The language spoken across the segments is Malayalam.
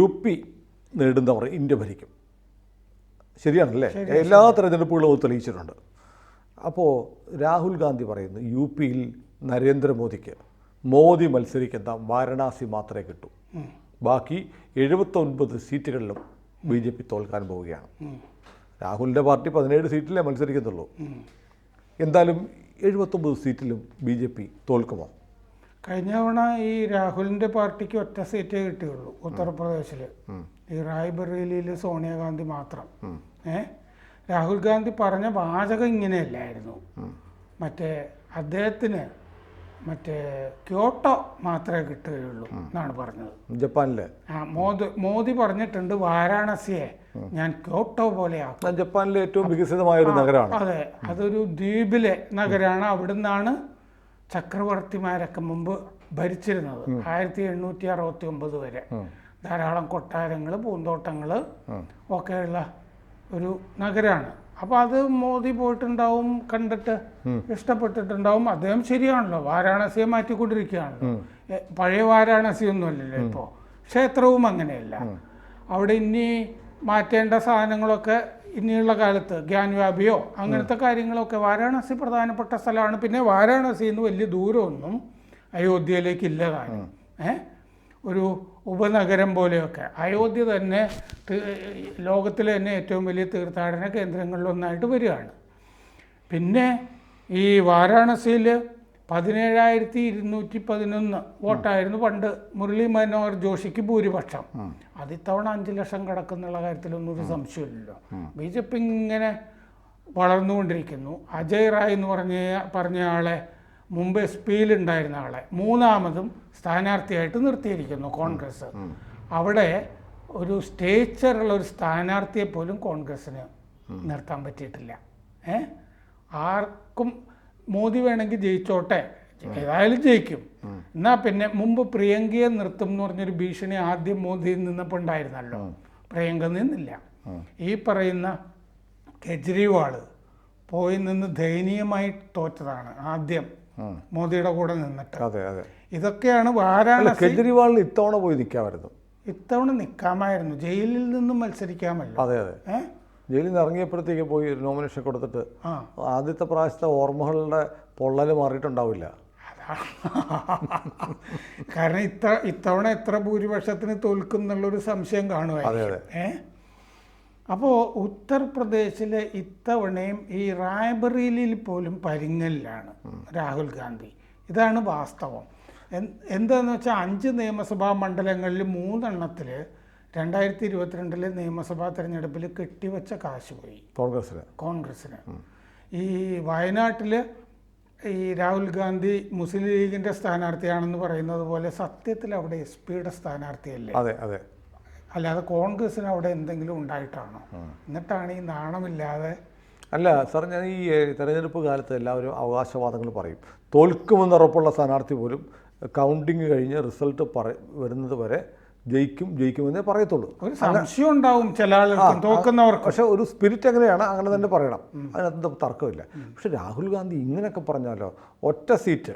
UP നേടുന്നവർ ഇന്ത്യ ഭരിക്കും. ശരിയാണല്ലേ? എല്ലാ തെരഞ്ഞെടുപ്പുകളും അത് തെളിയിച്ചിട്ടുണ്ട്. അപ്പോൾ രാഹുൽ ഗാന്ധി പറയുന്നു UP നരേന്ദ്രമോദിക്ക് മോദി മത്സരിക്കുന്ന വാരണാസി മാത്രമേ കിട്ടൂ, ബാക്കി 79 സീറ്റുകളിലും BJP തോൽക്കാൻ പോവുകയാണ്. രാഹുലിൻ്റെ പാർട്ടി 17 സീറ്റിലേ മത്സരിക്കത്തുള്ളൂ. എന്തായാലും 79 സീറ്റിലും BJP തോൽക്കുമോ? കഴിഞ്ഞ തവണ ഈ രാഹുലിൻ്റെ പാർട്ടിക്ക് ഒറ്റ സീറ്റേ കിട്ടിയുള്ളൂ ഉത്തർപ്രദേശിൽ, ഈ റായ്ബറേലിയിൽ സോണിയാഗാന്ധി മാത്രം. രാഹുൽ ഗാന്ധി പറഞ്ഞ വാചകം ഇങ്ങനെയല്ലായിരുന്നു. മറ്റേ അദ്ദേഹത്തിന് ക്യോട്ടോ മാത്രമേ കിട്ടുകയുള്ളൂ എന്നാണ് പറഞ്ഞത്. ജപ്പാനിലെ മോദി പറഞ്ഞിട്ടുണ്ട് വാരാണസിയെ ഞാൻ ക്യോട്ടോ പോലെയാക്കും. ജപ്പാനിലെ ഏറ്റവും വികസിതമായ ഒരു നഗരമാണ്. അതെ, അതൊരു ദ്വീപിലെ നഗരമാണ്. അവിടുന്നാണ് ചക്രവർത്തിമാരൊക്കെ മുമ്പ് ഭരിച്ചിരുന്നത് 1869 വരെ. ധാരാളം കൊട്ടാരങ്ങൾ, പൂന്തോട്ടങ്ങൾ ഒക്കെയുള്ള ഒരു നഗരമാണ്. അപ്പോൾ അത് മോദി പോയിട്ടുണ്ടാവും, കണ്ടിട്ട് ഇഷ്ടപ്പെട്ടിട്ടുണ്ടാവും. അദ്ദേഹം ശരിയാണല്ലോ, വാരാണസിയെ മാറ്റിക്കൊണ്ടിരിക്കുകയാണല്ലോ. പഴയ വാരാണസി ഒന്നുമല്ലല്ലോ ഇപ്പോൾ. ക്ഷേത്രവും അങ്ങനെയല്ല. അവിടെ ഇനി മാറ്റേണ്ട സാധനങ്ങളൊക്കെ ഇനിയുള്ള കാലത്ത് ഗ്യാൻവാബിയോ അങ്ങനത്തെ കാര്യങ്ങളൊക്കെ. വാരാണസി പ്രധാനപ്പെട്ട സ്ഥലമാണ്. പിന്നെ വാരാണസിയിൽ നിന്ന് വലിയ ദൂരമൊന്നും അയോധ്യയിലേക്ക് ഇല്ലതാണ്. ഒരു ഉപനഗരം പോലെയൊക്കെ. അയോധ്യ തന്നെ ലോകത്തിലെ തന്നെ ഏറ്റവും വലിയ തീർത്ഥാടന കേന്ദ്രങ്ങളിലൊന്നായിട്ട് വരികയാണ്. പിന്നെ ഈ വാരാണസിയിൽ 17,211 വോട്ടായിരുന്നു പണ്ട് മുരളി മനോഹർ ജോഷിക്ക് ഭൂരിപക്ഷം. അത് ഇത്തവണ 5 ലക്ഷം കടക്കുന്നുള്ള കാര്യത്തിലൊന്നും ഒരു സംശയമില്ലല്ലോ. BJP ഇങ്ങനെ വളർന്നുകൊണ്ടിരിക്കുന്നു. അജയ് റായ് എന്ന് പറഞ്ഞ ആളെ, മുമ്പ് SP-യിൽ ഉണ്ടായിരുന്ന ആളെ 3ാമതും സ്ഥാനാർത്ഥിയായിട്ട് നിർത്തിയിരിക്കുന്നു കോൺഗ്രസ്. അവിടെ ഒരു സ്റ്റേച്ചറുള്ള ഒരു സ്ഥാനാർത്ഥിയെ പോലും കോൺഗ്രസ്സിന് നിർത്താൻ പറ്റിയിട്ടില്ല. ആർക്കും മോദി വേണമെങ്കിൽ ജയിച്ചോട്ടെ, ഏതായാലും ജയിക്കും. എന്നാൽ പിന്നെ മുമ്പ് പ്രിയങ്കയെ നിർത്തും എന്ന് പറഞ്ഞൊരു ഭീഷണി ആദ്യം മോദിയിൽ നിന്നപ്പോൾ ഉണ്ടായിരുന്നല്ലോ. പ്രിയങ്ക നിന്നില്ല. ഈ പറയുന്ന കെജ്രിവാൾ പോയി നിന്ന് ദയനീയമായി തോറ്റതാണ് ആദ്യം മോദിയുടെ കൂടെ നിന്നിട്ട്. ഇതൊക്കെയാണ് വാരാണസി. കെജ്രിവാളിന് ഇത്തവണ പോയി നിൽക്കാമായിരുന്നു. ഇത്തവണ നിൽക്കാമായിരുന്നു. ജയിലിൽ നിന്നും മത്സരിക്കാമല്ലോ. ജയിലിൽ നിന്ന് ഇറങ്ങിയപ്പോഴത്തേക്ക് പോയി നോമിനേഷൻ കൊടുത്തിട്ട് ആദ്യത്തെ പ്രാവശ്യത്തെ ഓർമ്മകളുടെ പൊള്ളൽ മാറിയിട്ടുണ്ടാവില്ല. കാരണം ഇത്തവണ എത്ര ഭൂരിപക്ഷത്തിന് തോൽക്കും എന്നുള്ളൊരു സംശയം കാണുമായിരുന്നു. അപ്പോൾ ഉത്തർപ്രദേശിലെ ഇത്തവണയും ഈ റായ്ബറേലിയിൽ പോലും പരിങ്ങലിലാണ് രാഹുൽ ഗാന്ധി. ഇതാണ് വാസ്തവം. എന്താണെന്ന് വെച്ചാൽ 5 നിയമസഭാ മണ്ഡലങ്ങളിൽ 3 2022 നിയമസഭാ തെരഞ്ഞെടുപ്പിൽ കെട്ടിവെച്ച കാശ് പോയി കോൺഗ്രസ്സിന്. ഈ വയനാട്ടിൽ ഈ രാഹുൽ ഗാന്ധി മുസ്ലിം ലീഗിൻ്റെ സ്ഥാനാർത്ഥിയാണെന്ന് പറയുന്നത് പോലെ സത്യത്തിൽ അവിടെ SP-യുടെ സ്ഥാനാർത്ഥിയല്ലേ? അല്ലാതെ കോൺഗ്രസ്സിന് അവിടെ എന്തെങ്കിലും ഉണ്ടായിട്ടാണോ? എന്നിട്ടാണ് ഈ നാണമില്ലാതെ. അല്ല സാർ, ഞാൻ ഈ തെരഞ്ഞെടുപ്പ് കാലത്ത് എല്ലാവരും അവകാശവാദങ്ങൾ പറയും. തോൽക്കുമെന്ന് ഉറപ്പുള്ള സ്ഥാനാർത്ഥി പോലും കൗണ്ടിങ് കഴിഞ്ഞ് റിസൾട്ട് വരുന്നത് വരെ ജയിക്കുമെന്നേ പറയത്തുള്ളൂ. ഒരു സംശയം ഉണ്ടാവും ചില ആളുകൾക്ക് തോക്കുന്നവർക്ക്. പക്ഷെ ഒരു സ്പിരിറ്റ് എങ്ങനെയാണ് അങ്ങനെ തന്നെ പറയണം, അതിനകത്ത് തർക്കമില്ല. പക്ഷെ രാഹുൽ ഗാന്ധി ഇങ്ങനെയൊക്കെ പറഞ്ഞാലോ, ഒറ്റ സീറ്റ്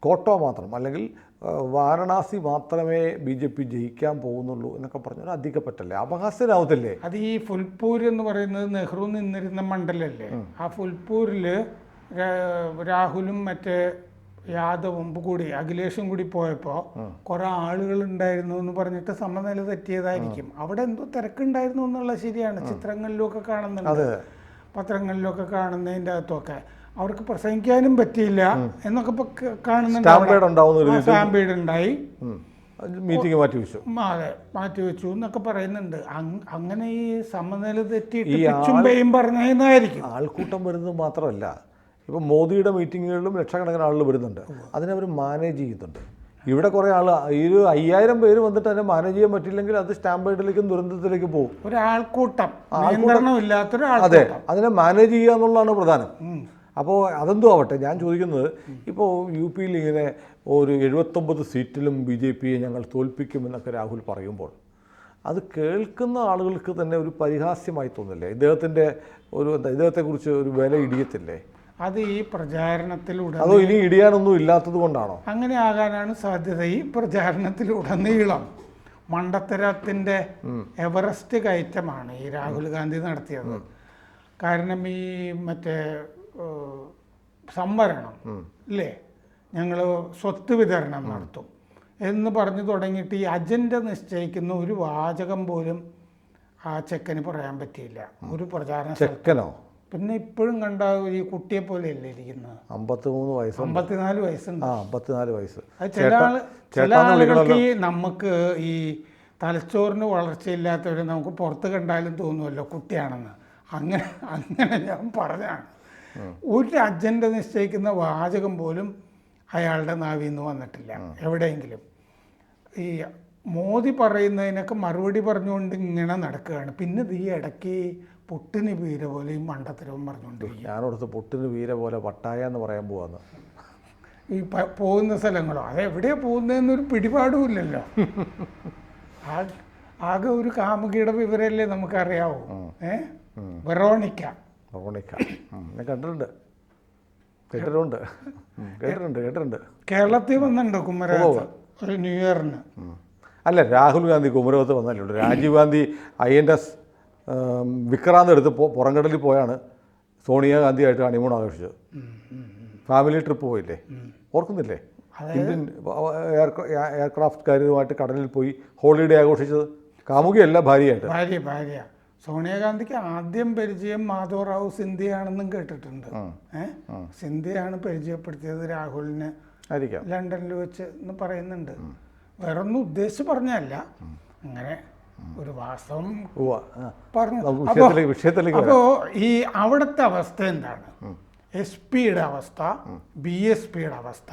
കോട്ടോ മാത്രം അല്ലെങ്കിൽ വാരണാസി മാത്രമേ BJP ജയിക്കാൻ പോകുന്നുള്ളൂ എന്നൊക്കെ പറഞ്ഞാൽ അധികപ്പറ്റല്ലേ, അപഹാസ്യനാവത്തില്ലേ? അത് ഈ ഫുൽപൂർ എന്ന് പറയുന്നത് നെഹ്റു നിന്നിരുന്ന മണ്ഡലല്ലേ. ആ ഫുൽപൂരിൽ രാഹുലും മറ്റേ യാദവും കൂടി അഖിലേഷും കൂടി പോയപ്പോൾ കുറെ ആളുകൾ ഉണ്ടായിരുന്നു എന്ന് പറഞ്ഞിട്ട് സമനില തെറ്റിയതായിരിക്കും. അവിടെ എന്തോ തിരക്കുണ്ടായിരുന്നു എന്നുള്ള ശരിയാണ്. ചിത്രങ്ങളിലൊക്കെ കാണുന്നുണ്ട്, പത്രങ്ങളിലൊക്കെ കാണുന്നതിൻ്റെ അകത്തൊക്കെ. അവർക്ക് പ്രസംഗിക്കാനും പറ്റിയില്ല എന്നൊക്കെ ഇപ്പൊ കാണുന്നുണ്ട്. സ്റ്റാമ്പീഡ് ഉണ്ടായി, മീറ്റിംഗ് മാറ്റിവെച്ചു എന്നൊക്കെ പറയുന്നുണ്ട്. അങ്ങനെ ഈ സമനില തെറ്റിയിട്ട് പറഞ്ഞതായിരിക്കും. ആൾക്കൂട്ടം വരുന്നത് മാത്രമല്ല, ഇപ്പം മോദിയുടെ മീറ്റിങ്ങുകളിലും ലക്ഷക്കണക്കിന് ആളുകൾ വരുന്നുണ്ട്. അതിനവർ മാനേജ് ചെയ്യുന്നുണ്ട്. ഇവിടെ കുറേ ആൾ 5000 പേര് വന്നിട്ട് അതിനെ മാനേജ് ചെയ്യാൻ പറ്റില്ലെങ്കിൽ അത് സ്റ്റാമ്പേഡിലേക്കും ദുരന്തത്തിലേക്ക് പോകും. ഒരാൾക്കൂട്ടം, അതെ, അതിനെ മാനേജ് ചെയ്യുക എന്നുള്ളതാണ് പ്രധാനം. അപ്പോൾ അതെന്തോ ആവട്ടെ, ഞാൻ ചോദിക്കുന്നത്, ഇപ്പോൾ UP-യിൽ ഇങ്ങനെ ഒരു 79 സീറ്റിലും BJP-യെ ഞങ്ങൾ തോൽപ്പിക്കുമെന്നൊക്കെ രാഹുൽ പറയുമ്പോൾ അത് കേൾക്കുന്ന ആളുകൾക്ക് തന്നെ ഒരു പരിഹാസ്യമായി തോന്നില്ലേ? ഇദ്ദേഹത്തെക്കുറിച്ച് ഒരു വില ഇടിയത്തില്ലേ? അത് ഈ പ്രചാരണത്തിലൂടെ, അതോ ഇനി ഇടിയാനൊന്നും ഇല്ലാത്തത് കൊണ്ടാണോ? അങ്ങനെ ആകാനാണ് സാധ്യത. ഈ പ്രചാരണത്തിലുടനീളം മണ്ടത്തരത്തിൻ്റെ എവറസ്റ്റ് കയറ്റമാണ് ഈ രാഹുൽ ഗാന്ധി നടത്തിയത്. കാരണം ഈ മറ്റേ സംവരണം ഇല്ലേ, ഞങ്ങൾ സ്വത്ത് വിതരണം നടത്തും എന്ന് പറഞ്ഞു തുടങ്ങിയിട്ട് ഈ അജണ്ട നിശ്ചയിക്കുന്ന ഒരു വാചകം പോലും ആ ചെക്കന് പറയാൻ പറ്റിയില്ല ഒരു പ്രചാരണ ചെക്കനോ. പിന്നെ ഇപ്പോഴും കണ്ട ഈ കുട്ടിയെ പോലെയല്ലേ ഇരിക്കുന്നത്. 53 വയസ്സ്, 54 വയസ്സുണ്ട്. 54 വയസ്സ്. ചില ആളുകൾക്ക് ഈ നമുക്ക് ഈ തലച്ചോറിന് വളർച്ചയില്ലാത്തവരെ നമുക്ക് പുറത്ത് കണ്ടാലും തോന്നുമല്ലോ കുട്ടിയാണെന്ന്. അങ്ങനെ ഞാൻ പറഞ്ഞാണ്. ഒരു അജണ്ട നിശ്ചയിക്കുന്ന വാചകം പോലും അയാളുടെ നാവിൽ നിന്ന് വന്നിട്ടില്ല എവിടെയെങ്കിലും. ഈ മോദി പറയുന്നതിനൊക്കെ മറുപടി പറഞ്ഞുകൊണ്ട് ഇങ്ങനെ നടക്കുകയാണ്. പിന്നെ ഈ ഇടയ്ക്ക് പൊട്ടിന് വീര പോലെ ഈ മണ്ടത്തരവും പറഞ്ഞുകൊണ്ടിരിക്കും. ഞാനോടത്ത് പൊട്ടിന് വീര പോലെ പട്ടായ എന്ന് പറയാൻ പോവാന്ന്. ഈ പോകുന്ന സ്ഥലങ്ങളോ അതെവിടെയാണ് പോകുന്നതെന്നൊരു പിടിപാടുമില്ലല്ലോ. ആകെ ഒരു കാമുകിയുടെ വിവരമല്ലേ നമുക്കറിയാവൂ. വെറോണിക്ക ഞാൻ കേട്ടിട്ടുണ്ട്. കേരളത്തിൽ വന്നിട്ടുണ്ടോ കുമരകത്ത് ഒരു ന്യൂ ഇയറിന്? അല്ല, രാഹുൽ ഗാന്ധി കുമരകത്ത് വന്നല്ലേ ഉള്ളൂ. രാജീവ് ഗാന്ധി INS വിക്രാന്ത് എടുത്ത് പുറംകടലിൽ പോയാണ് സോണിയാഗാന്ധിയായിട്ട് ഹണിമൂൺ ആഘോഷിച്ചത്. ഫാമിലി ട്രിപ്പ് പോയില്ലേ, ഓർക്കുന്നില്ലേ? ഇന്ത്യൻ എയർക്രാഫ്റ്റുകാരുമായിട്ട് കടലിൽ പോയി ഹോളിഡേ ആഘോഷിച്ചത്. കാമുകിയല്ല, ഭാര്യയായിട്ട്. ഭാര്യ സോണിയാഗാന്ധിക്ക് ആദ്യം പരിചയം മാധവറാവു സിന്ധ്യയാണെന്നും കേട്ടിട്ടുണ്ട്. സിന്ധ്യയാണ് പരിചയപ്പെടുത്തിയത് രാഹുലിന് ലണ്ടനിൽ വെച്ച് എന്ന് പറയുന്നുണ്ട്. വേറൊന്നും ഉദ്ദേശിച്ച് പറഞ്ഞല്ല, അങ്ങനെ ഒരു വാസ്തവം പറഞ്ഞു. അപ്പോൾ ഈ അവിടുത്തെ അവസ്ഥ എന്താണ്? SP-യുടെ അവസ്ഥ, BSPയുടെ അവസ്ഥ,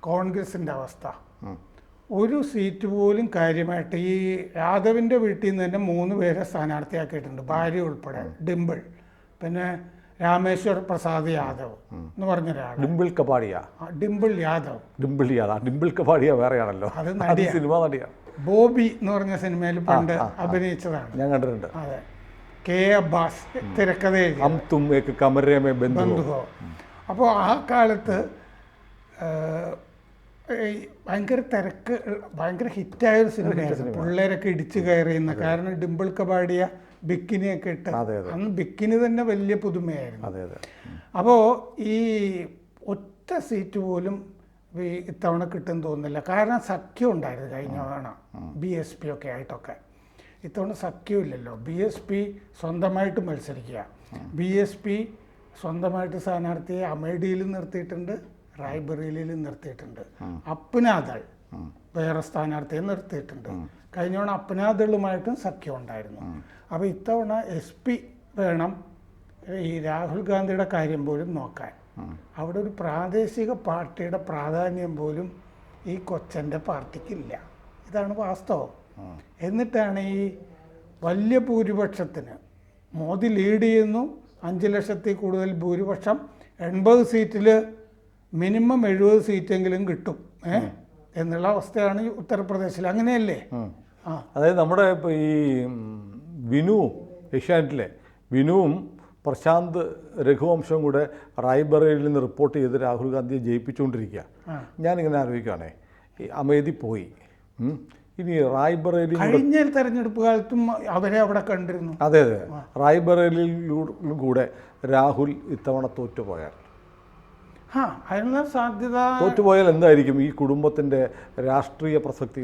കോൺഗ്രസിൻ്റെ അവസ്ഥ. ഒരു സീറ്റ് പോലും കാര്യമായിട്ട് ഈ യാദവിൻ്റെ വീട്ടിൽ നിന്ന് തന്നെ 3 പേരെ സ്ഥാനാർത്ഥിയാക്കിയിട്ടുണ്ട്, ഭാര്യ ഉൾപ്പെടെ. ഡിംപിൾ, പിന്നെ രാമേശ്വർ പ്രസാദ് യാദവ് എന്ന് പറഞ്ഞൊരാൾ. ഡിംപിൾ യാദവ്. ഡിംപിൾ കപാടിയ വേറെയാണല്ലോ, അത് സിനിമ നടിയാണ്. ബോബി എന്ന് പറഞ്ഞ സിനിമയിൽ പണ്ട് അഭിനയിച്ചതാണ്, ഞാൻ കണ്ടിട്ടുണ്ട്. അതെ. K. അബ്ബാസ് തിരക്കഥ എഴുതി. അപ്പോൾ ആ കാലത്ത് ഭയങ്കര തിരക്ക്, ഭയങ്കര ഹിറ്റായൊരു സിനിമയായിരുന്നു. പിള്ളേരൊക്കെ ഇടിച്ചു കയറിയുന്ന, കാരണം ഡിംപിൾ കപാടിയ ബിക്കിനിയൊക്കെ ഇട്ട്. അന്ന് ബിക്കിനി തന്നെ വലിയ പുതുമയായിരുന്നു. അപ്പോൾ ഈ ഒറ്റ സീറ്റ് പോലും ഇത്തവണ കിട്ടുമെന്ന് തോന്നുന്നില്ല. കാരണം സഖ്യം ഉണ്ടായിരുന്നു കഴിഞ്ഞ തവണ BSP ഒക്കെ ആയിട്ടൊക്കെ. ഇത്തവണ സഖ്യമില്ലല്ലോ. BSP സ്വന്തമായിട്ട് മത്സരിക്കുക. BSP സ്വന്തമായിട്ട് സ്ഥാനാർത്ഥിയെ അമേഠിയിൽ നിർത്തിയിട്ടുണ്ട്, റായ്ബറേലിയിൽ നിർത്തിയിട്ടുണ്ട്. അപ്നാദൾ വേറെ സ്ഥാനാർത്ഥിയെ നിർത്തിയിട്ടുണ്ട്. കഴിഞ്ഞ തവണ അപ്നാദളുമായിട്ടും സഖ്യം ഉണ്ടായിരുന്നു. അപ്പോൾ ഇത്തവണ SP വേണം ഈ രാഹുൽ ഗാന്ധിയുടെ കാര്യം പോലും നോക്കാൻ. അവിടെ ഒരു പ്രാദേശിക പാർട്ടിയുടെ പ്രാധാന്യം പോലും ഈ കൊച്ചൻ്റെ പാർട്ടിക്കില്ല. ഇതാണ് വാസ്തവം. എന്നിട്ടാണ് ഈ വലിയ ഭൂരിപക്ഷത്തിന് മോദി ലീഡ് ചെയ്യുന്നു. 5 ലക്ഷത്തിൽ കൂടുതൽ ഭൂരിപക്ഷം, 80 സീറ്റിൽ മിനിമം 70 സീറ്റെങ്കിലും കിട്ടും എന്നുള്ള അവസ്ഥയാണ് ഈ ഉത്തർപ്രദേശിൽ. അങ്ങനെയല്ലേ? അതായത് നമ്മുടെ ഇപ്പോൾ ഈ വിനുവും, ഏഷ്യാനെറ്റിലെ വിനുവും പ്രശാന്ത് രഘുവംശവും കൂടെ റായ്ബറേലിയിൽ നിന്ന് റിപ്പോർട്ട് ചെയ്ത് രാഹുൽ ഗാന്ധിയെ ജയിപ്പിച്ചുകൊണ്ടിരിക്കുക. ഞാനിങ്ങനെ ആലോചിക്കുകയാണെ, ഈ അമേധി പോയി, ഇനി റായ്ബറേലി കഴിഞ്ഞ തെരഞ്ഞെടുപ്പ് കാലത്തും അവരെ അവിടെ കണ്ടിരുന്നു. അതെ, റായ്ബറേലിയിലും കൂടെ രാഹുൽ ഇത്തവണ തോറ്റുപോയാൽ, അതിനുള്ള സാധ്യത, തോറ്റുപോയാൽ എന്തായിരിക്കും ഈ കുടുംബത്തിന്റെ രാഷ്ട്രീയ പ്രസക്തി?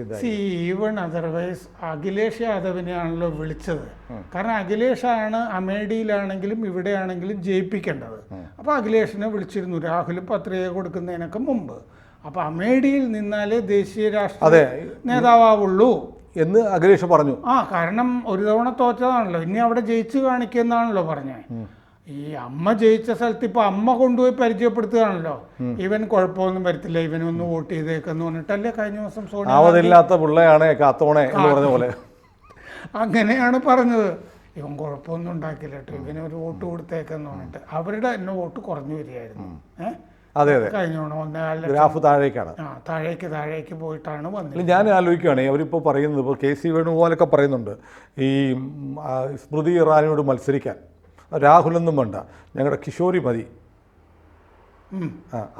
ഈവൺ അതർവൈസ് അഖിലേഷ് യാദവിനെയാണല്ലോ വിളിച്ചത്. കാരണം അഖിലേഷാണ് അമേഠിയിലാണെങ്കിലും ഇവിടെയാണെങ്കിലും ജയിപ്പിക്കേണ്ടത്. അപ്പോൾ അഖിലേഷിനെ വിളിച്ചിരുന്നു രാഹുൽ പത്രിക കൊടുക്കുന്നതിനൊക്കെ മുമ്പ്. അപ്പോൾ അമേഠിയിൽ നിന്നാലേ ദേശീയ രാഷ്ട്രീയ നേതാവുള്ളൂ എന്ന് അഖിലേഷ് പറഞ്ഞു. കാരണം ഒരു തവണ തോറ്റതാണല്ലോ, ഇനി അവിടെ ജയിച്ചു കാണിക്കുന്നാണല്ലോ പറഞ്ഞത്. ഈ അമ്മ ജയിച്ച സ്ഥലത്ത് ഇപ്പൊ അമ്മ കൊണ്ടുപോയി പരിചയപ്പെടുത്തുകയാണല്ലോ, ഇവൻ കുഴപ്പമൊന്നും വരത്തില്ല, ഇവനൊന്ന് വോട്ട് ചെയ്തേക്കെന്ന് പറഞ്ഞിട്ടല്ലേ കഴിഞ്ഞ ദിവസം പോലെ അങ്ങനെയാണ് പറഞ്ഞത്. ഇവൻ കുഴപ്പമൊന്നും ഉണ്ടാക്കില്ല കേട്ടോ, ഇവന് ഒരു വോട്ട് കൊടുത്തേക്കെന്ന് പറഞ്ഞിട്ട് അവരുടെ തന്നെ വോട്ട് കുറഞ്ഞു വരികയായിരുന്നു. ഗ്രാഫ് താഴേക്കാണ്, താഴേക്ക് പോയിട്ടാണ് വന്നത്. ഞാൻ ആലോചിക്കുകയാണെങ്കിൽ അവരിപ്പോൾ പറയുന്നത്, ഇപ്പോൾ KC വേണുഗോപാലൊക്കെ പറയുന്നുണ്ട് ഈ സ്മൃതി ഇറാനിയോട് മത്സരിക്കാൻ രാഹുലൊന്നും വേണ്ട, ഞങ്ങളുടെ കിഷോരി മതി.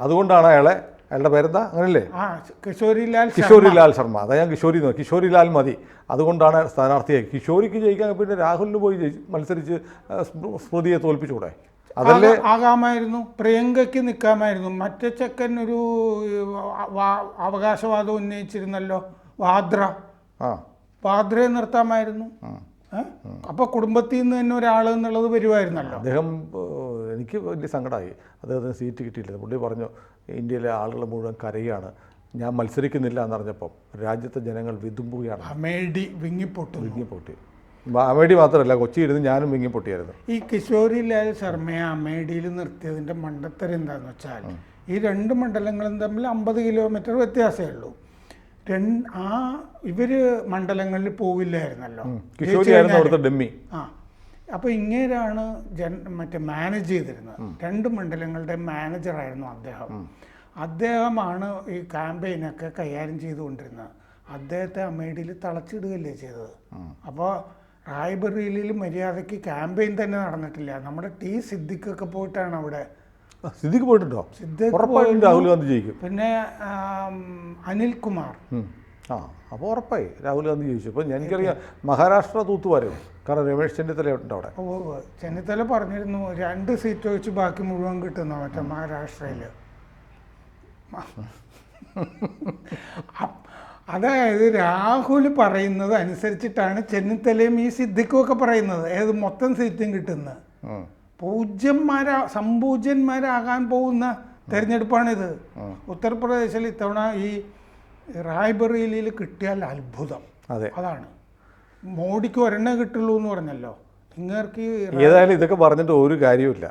അതുകൊണ്ടാണ് അയാളെ അയാളുടെ പേരെന്താ അങ്ങനല്ലേ? കിഷോരിലാൽ ശർമ്മ. അതാ ഞാൻ കിഷോരിലാൽ മതി. അതുകൊണ്ടാണ് സ്ഥാനാർത്ഥിയായി. കിഷോരിക്ക് ജയിക്കാൻ പിന്നെ രാഹുലിന് പോയി മത്സരിച്ച് സ്മൃതിയെ തോൽപ്പിച്ചുകൂടെ? അതല്ലേ ആകാമായിരുന്നു. പ്രിയങ്കയ്ക്ക് നിൽക്കാമായിരുന്നു. മറ്റേ ചെക്കൻ ഒരു അവകാശവാദം ഉന്നയിച്ചിരുന്നല്ലോ, വാദ്രയെ നിർത്താമായിരുന്നു. അപ്പൊ കുടുംബത്തിൽ നിന്ന് തന്നെ ഒരാൾ എന്നുള്ളത് വരുമായിരുന്നല്ലോ. അദ്ദേഹം എനിക്ക് വലിയ സങ്കടമായി, അദ്ദേഹത്തിന് സീറ്റ് കിട്ടിയില്ല. പുള്ളി പറഞ്ഞു ഇന്ത്യയിലെ ആളുകൾ മുഴുവൻ കരയാണ്, ഞാൻ മത്സരിക്കുന്നില്ല എന്നറിഞ്ഞപ്പം രാജ്യത്തെ ജനങ്ങൾ വിതുമ്പുകയാണ്. അമേഠി വിങ്ങിപ്പൊട്ടി. അമേഠി മാത്രമല്ല, കൊച്ചിയിരുന്ന് ഞാനും വിങ്ങിപ്പൊട്ടിയായിരുന്നു. ഈ കിഷോരിലാൽ ശർമ്മയെ അമേഠിയിൽ നിർത്തിയതിൻ്റെ മണ്ടത്തരം എന്താണെന്ന് വെച്ചാൽ, ഈ രണ്ട് മണ്ഡലങ്ങളും തമ്മിൽ 50 കിലോമീറ്റർ വ്യത്യാസമേ ഉള്ളൂ. ഇവര് മണ്ഡലങ്ങളിൽ പോവില്ലായിരുന്നല്ലോ. അപ്പോൾ ഇങ്ങേരാണ് മറ്റേ മാനേജ് ചെയ്തിരുന്നത്. 2 മണ്ഡലങ്ങളുടെ മാനേജറായിരുന്നു അദ്ദേഹമാണ് ഈ ക്യാമ്പയിനൊക്കെ കൈകാര്യം ചെയ്തുകൊണ്ടിരുന്നത്. അദ്ദേഹത്തെ അമേഠിയിൽ തളച്ചിടുകയല്ലേ ചെയ്തത്. അപ്പോൾ റായ്ബറേലിയിൽ മര്യാദയ്ക്ക് ക്യാമ്പയിൻ തന്നെ നടന്നിട്ടില്ല. നമ്മുടെ സിദ്ദിഖൊക്കെ പോയിട്ടാണ് അവിടെ. സിദ്ദിഖ് പോയിട്ടുണ്ടോ? രാഹുൽ ഗാന്ധി ജയിക്കും. പിന്നെ അനിൽകുമാർ. അപ്പോൾ ഉറപ്പായി രാഹുൽ ഗാന്ധി ജയിച്ചു. അപ്പോൾ എനിക്കറിയാം മഹാരാഷ്ട്ര തൂത്തുവാരും, കാരണം രമേശ് ചെന്നിത്തല ഉണ്ട് അവിടെ. ചെന്നിത്തല പറഞ്ഞിരുന്നു 2 സീറ്റ് വെച്ച് ബാക്കി മുഴുവൻ കിട്ടുന്ന മറ്റേ മഹാരാഷ്ട്രയിൽ. അതായത് രാഹുൽ പറയുന്നത് അനുസരിച്ചിട്ടാണ് ചെന്നിത്തലയും ഈ സിദ്ദിഖും ഒക്കെ പറയുന്നത്. മൊത്തം സീറ്റും കിട്ടുന്നത്. സംപൂജ്യന്മാരാകാൻ പോകുന്ന തെരഞ്ഞെടുപ്പാണിത്. ഉത്തർപ്രദേശിൽ ഇത്തവണ ഈ റായ്ബറേലിയിൽ കിട്ടിയാൽ അത്ഭുതം. അതാണ്. മോഡിക്ക് ഒരെണ്ണേ കിട്ടുള്ളൂ എന്ന് പറഞ്ഞല്ലോ. ഇങ്ങേർക്ക് ഏതായാലും ഇതൊക്കെ പറഞ്ഞിട്ട് ഒരു കാര്യമില്ല.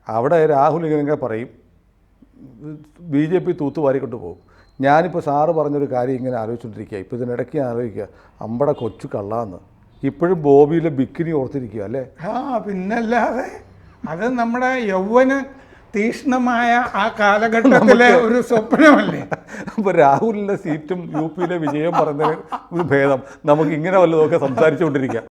അവിടെ രാഹുൽ ഇങ്ങനെ പറയും, BJP തൂത്തുവാരിക്കൊണ്ട് പോകും. ഞാനിപ്പോൾ സാറ് പറഞ്ഞൊരു കാര്യം ഇങ്ങനെ ആലോചിച്ചുകൊണ്ടിരിക്കുക. ഇപ്പോൾ ഇതിനിടയ്ക്ക് ആലോചിക്കുക, അമ്പടെ കൊച്ചു കള്ളാന്ന് ഇപ്പോഴും ബോബിയിലെ ബിക്കിനി ഓർത്തിരിക്കുക അല്ലേ? പിന്നല്ലാതെ അത് നമ്മുടെ യൗവന തീഷ്ണമായ ആ കാലഘട്ടത്തിലെ ഒരു സ്വപ്നമല്ലേ. അപ്പോൾ രാഹുലിൻ്റെ സീറ്റും UP-യിലെ വിജയം പറഞ്ഞ ഭേദം നമുക്ക് ഇങ്ങനെ വല്ലതൊക്കെ സംസാരിച്ചുകൊണ്ടിരിക്കാം.